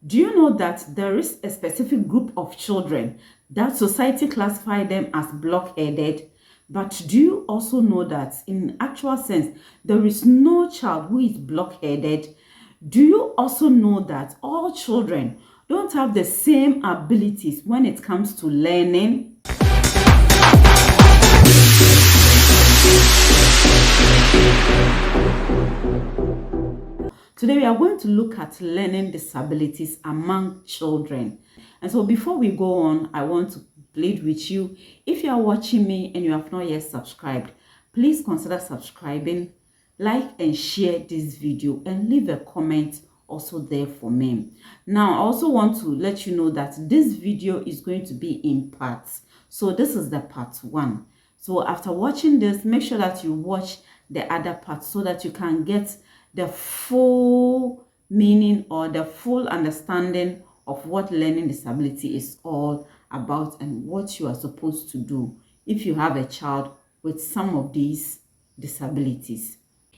Do you know that there is a specific group of children that society classify them as blockheaded? But do you also know that in actual sense, there is no child who is blockheaded? Do you also know that all children don't have the same abilities when it comes to learning? Today we are going to look at learning disabilities among children. And so before we go on, I want to plead with you. If you are watching me and you have not yet subscribed, please consider subscribing, like and share this video, and leave a comment also there for me. Now, I also want to let you know that this video is going to be in parts. So this is the part 1. So after watching this, make sure that you watch the other part so that you can get the full meaning or the full understanding of what learning disability is all about and what you are supposed to do if you have a child with some of these disabilities.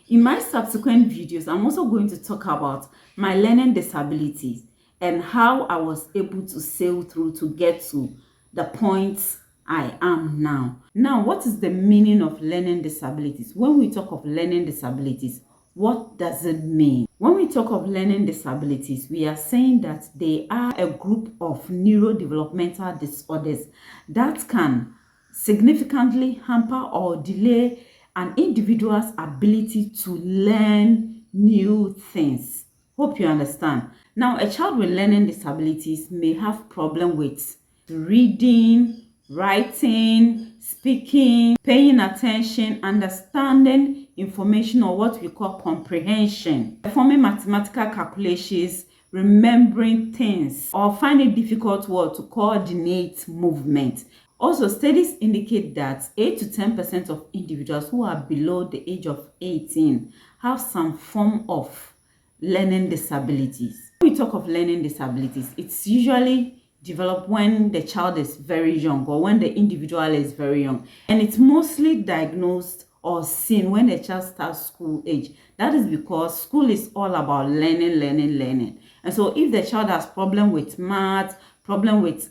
In my subsequent videos, I'm also going to talk about my learning disabilities and how I was able to sail through to get to the point I am now. Now, what is the meaning of learning disabilities? When we talk of learning disabilities, what does it mean? When we talk of learning disabilities, we are saying that they are a group of neurodevelopmental disorders that can significantly hamper or delay an individual's ability to learn new things. Hope you understand. Now, a child with learning disabilities may have problem with reading, writing, speaking, paying attention, understanding information, or what we call comprehension, performing mathematical calculations, remembering things, or find it difficult to coordinate movement. Also, studies indicate that 8 to 10% of individuals who are below the age of 18 have some form of learning disabilities. When we talk of learning disabilities, it's usually developed when the child is very young or when the individual is very young, and it's mostly diagnosed or seen when the child starts school age. That is because school is all about learning. And so if the child has problem with math, problem with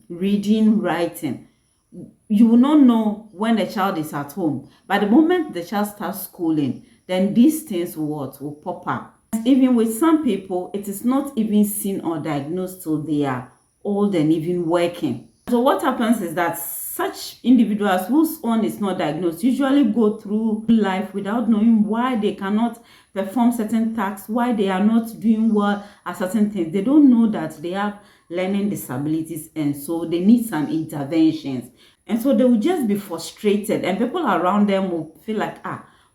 reading, writing, you will not know when the child is at home. But the moment the child starts schooling, then these things will pop up. Even with some people, it is not even seen or diagnosed till they are old and even working. So what happens is that such individuals whose own is not diagnosed usually go through life without knowing why they cannot perform certain tasks, why they are not doing well at certain things. They don't know that they have learning disabilities, and so they need some interventions. And so they will just be frustrated, and people around them will feel like,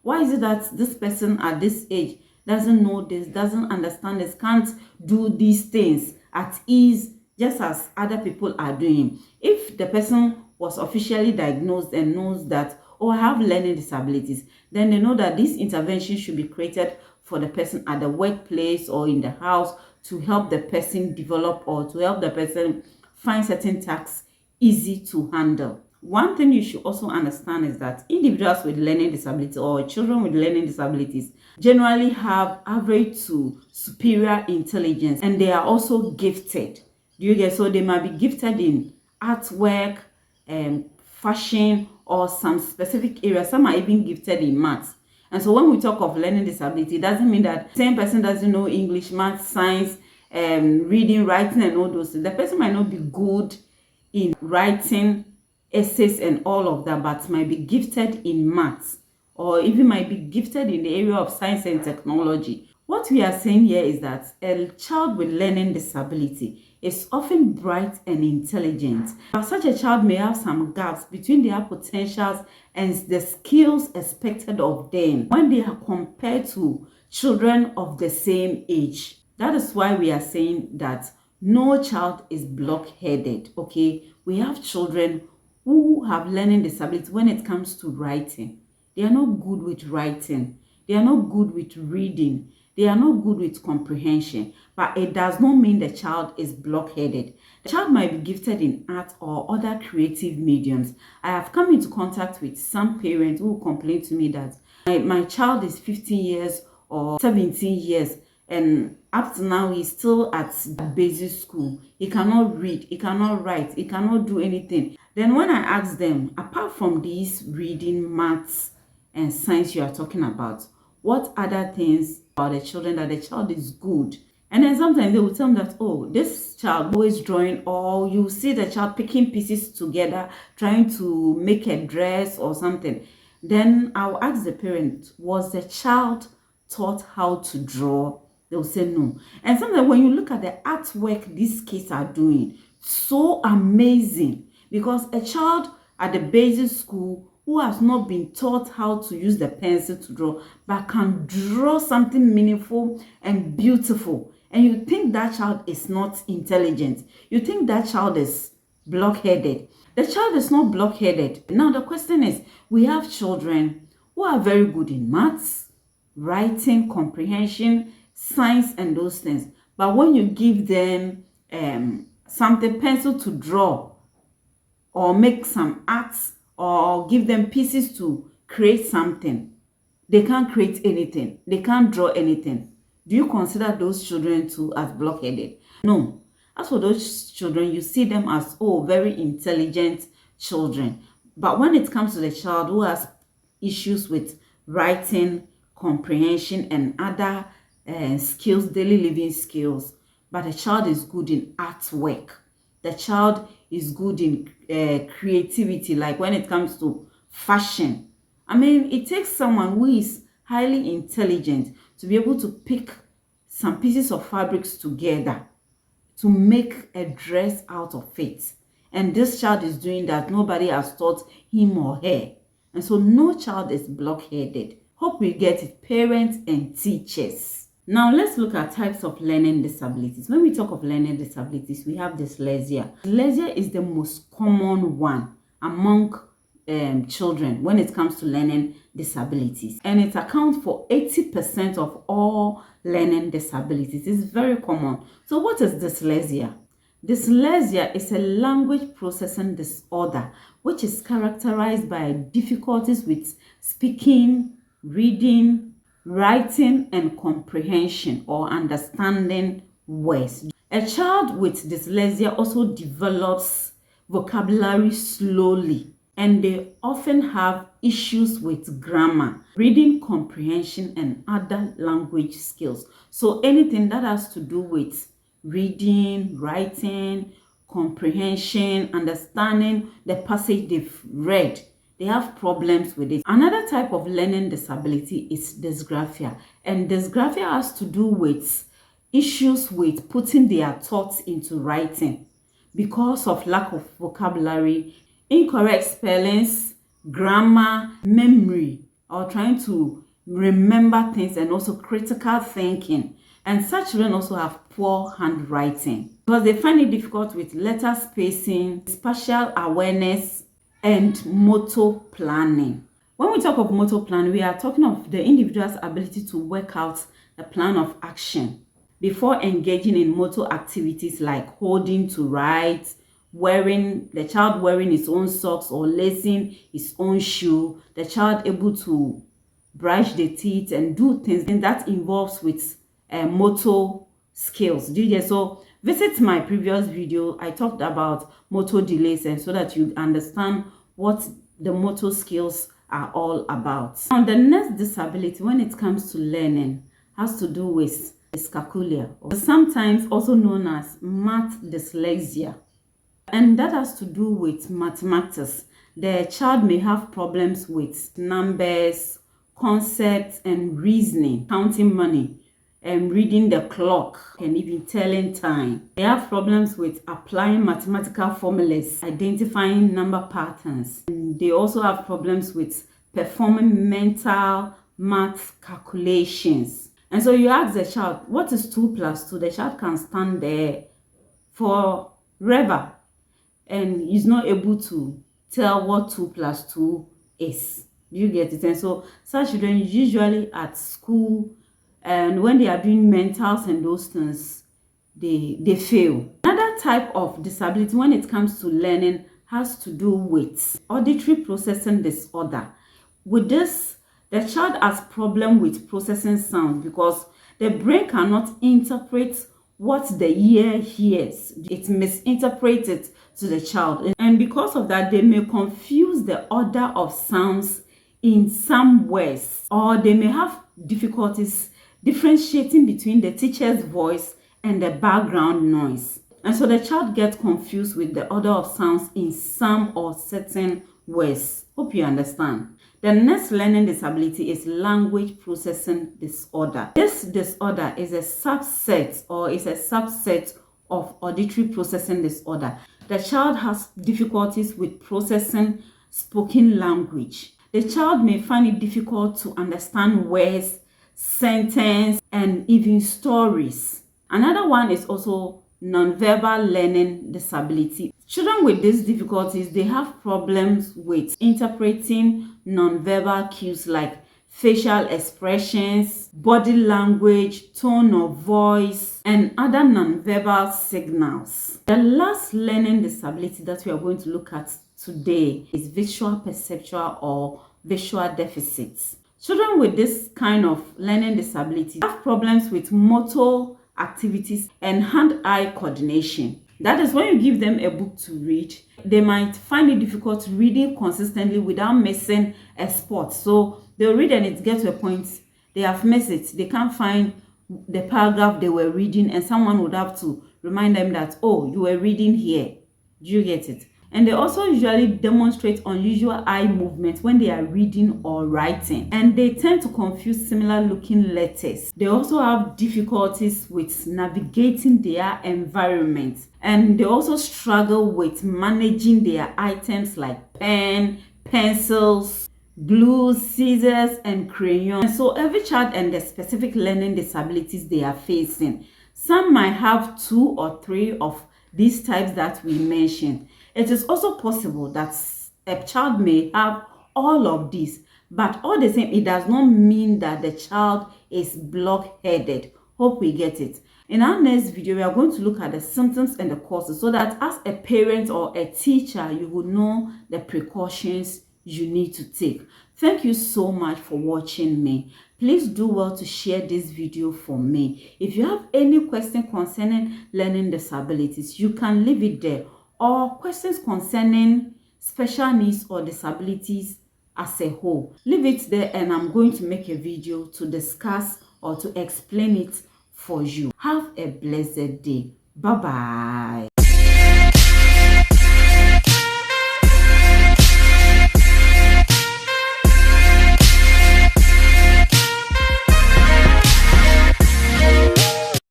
why is it that this person at this age doesn't know this, doesn't understand this, can't do these things at ease just as other people are doing? If the person was officially diagnosed and knows that, oh, I have learning disabilities, then they know that this intervention should be created for the person at the workplace or in the house to help the person develop or to help the person find certain tasks easy to handle. One thing you should also understand is that individuals with learning disabilities or children with learning disabilities generally have average to superior intelligence, and they are also gifted. Do you get? So they might be gifted in artwork, fashion, or some specific areas. Some are even gifted in maths. And so when we talk of learning disability, it doesn't mean that the same person doesn't know English, math, science, reading, writing, and all those things. The person might not be good in writing essays and all of that, but might be gifted in maths, or even might be gifted in the area of science and technology. What we are saying here is that a child with learning disability is often bright and intelligent, but such a child may have some gaps between their potentials and the skills expected of them when they are compared to children of the same age. That is why we are saying that no child is blockheaded, okay? We have children who have learning disabilities when it comes to writing. They are not good with writing. They are not good with reading. They are not good with comprehension. But it does not mean the child is blockheaded. The child might be gifted in art or other creative mediums. I have come into contact with some parents who complain to me that my child is 15 years or 17 years and up to now he's still at basic school. He cannot read, he cannot write, he cannot do anything. Then when I ask them, apart from these reading, maths and science you are talking about, what other things about the children that the child is good? And then sometimes they will tell me that, oh, this child always drawing, or you see the child picking pieces together, trying to make a dress or something. Then I'll ask the parent, was the child taught how to draw? They'll say no. And sometimes when you look at the artwork these kids are doing, so amazing, because a child at the basic school who has not been taught how to use the pencil to draw, but can draw something meaningful and beautiful, and you think that child is not intelligent, you think that child is blockheaded. The child is not blockheaded. Now the question is, we have children who are very good in maths, writing, comprehension, science and those things, but when you give them something, pencil to draw or make some arts, or give them pieces to create something, they can't create anything, they can't draw anything. Do you consider those children too as blockheaded? No. As for those children, you see them as, oh, very intelligent children. But when it comes to the child who has issues with writing, comprehension and other skills, daily living skills, but the child is good in artwork, the child is good in creativity, like when it comes to fashion. I mean, it takes someone who is highly intelligent to be able to pick some pieces of fabrics together to make a dress out of it. And this child is doing that. Nobody has taught him or her. And so no child is blockheaded. Hope we get it, parents and teachers. Now let's look at types of learning disabilities. When we talk of learning disabilities, we have dyslexia. Dyslexia is the most common one among children when it comes to learning disabilities, and it accounts for 80% of all learning disabilities. It's very common. So what is dyslexia? Dyslexia is a language processing disorder which is characterized by difficulties with speaking, reading, writing and comprehension or understanding words. A child with dyslexia also develops vocabulary slowly, and they often have issues with grammar, reading comprehension and other language skills. So anything that has to do with reading, writing, comprehension, understanding the passage they've read, they have problems with it. Another type of learning disability is dysgraphia, and dysgraphia has to do with issues with putting their thoughts into writing because of lack of vocabulary, incorrect spellings, grammar, memory, or trying to remember things, and also critical thinking. And such children also have poor handwriting because they find it difficult with letter spacing, spatial awareness, and motor planning. When we talk of motor planning, we are talking of the individual's ability to work out a plan of action before engaging in motor activities like holding to write, the child wearing his own socks or lacing his own shoe, the child able to brush the teeth and do things, and that involves with motor skills. Do you get? So visit my previous video. I talked about motor delays, and so that you understand what the motor skills are all about. Now the next disability when it comes to learning has to do with dyscalculia, or sometimes also known as math dyslexia, and that has to do with mathematics. The child may have problems with numbers, concepts and reasoning, counting money, and reading the clock, and even telling time. They have problems with applying mathematical formulas, identifying number patterns. And they also have problems with performing mental math calculations. And so you ask the child, what is 2 plus 2? The child can stand there forever and he's not able to tell what 2 plus 2 is. Do you get it? And so such children usually at school, and when they are doing mentals and those things, they fail. Another type of disability when it comes to learning has to do with auditory processing disorder. With this, the child has problem with processing sound because The brain cannot interpret what the ear hears. It misinterprets it to the child. And because of that, they may confuse the order of sounds in some words, or they may have difficulties differentiating between the teacher's voice and the background noise. And so the child gets confused with the order of sounds in some or certain words. Hope you understand. The next learning disability is language processing disorder. This disorder is a subset of auditory processing disorder. The child has difficulties with processing spoken language. The child may find it difficult to understand words, sentences, and even stories. Another one is also nonverbal learning disability. Children with these difficulties, they have problems with interpreting nonverbal cues like facial expressions, body language, tone of voice, and other nonverbal signals. The last learning disability that we are going to look at today is visual perceptual or visual deficits. Children with this kind of learning disability have problems with motor activities and hand-eye coordination. That is, when you give them a book to read, they might find it difficult reading consistently without missing a spot. So they'll read and it gets to a point they have missed it. They can't find the paragraph they were reading, and someone would have to remind them that, oh, you were reading here. Do you get it? And they also usually demonstrate unusual eye movements when they are reading or writing. And they tend to confuse similar looking letters. They also have difficulties with navigating their environment. And they also struggle with managing their items like pen, pencils, glue, scissors, and crayons. And so every child and the specific learning disabilities they are facing. Some might have 2 or 3 of these types that we mentioned. It is also possible that a child may have all of these, but all the same, it does not mean that the child is blockheaded. Hope we get it. In our next video, we are going to look at the symptoms and the causes, so that as a parent or a teacher, you will know the precautions you need to take. Thank you so much for watching me. Please do well to share this video for me. If you have any question concerning learning disabilities, you can leave it there, or questions concerning special needs or disabilities as a whole. Leave it there, and I'm going to make a video to discuss or to explain it for you. Have a blessed day. Bye bye.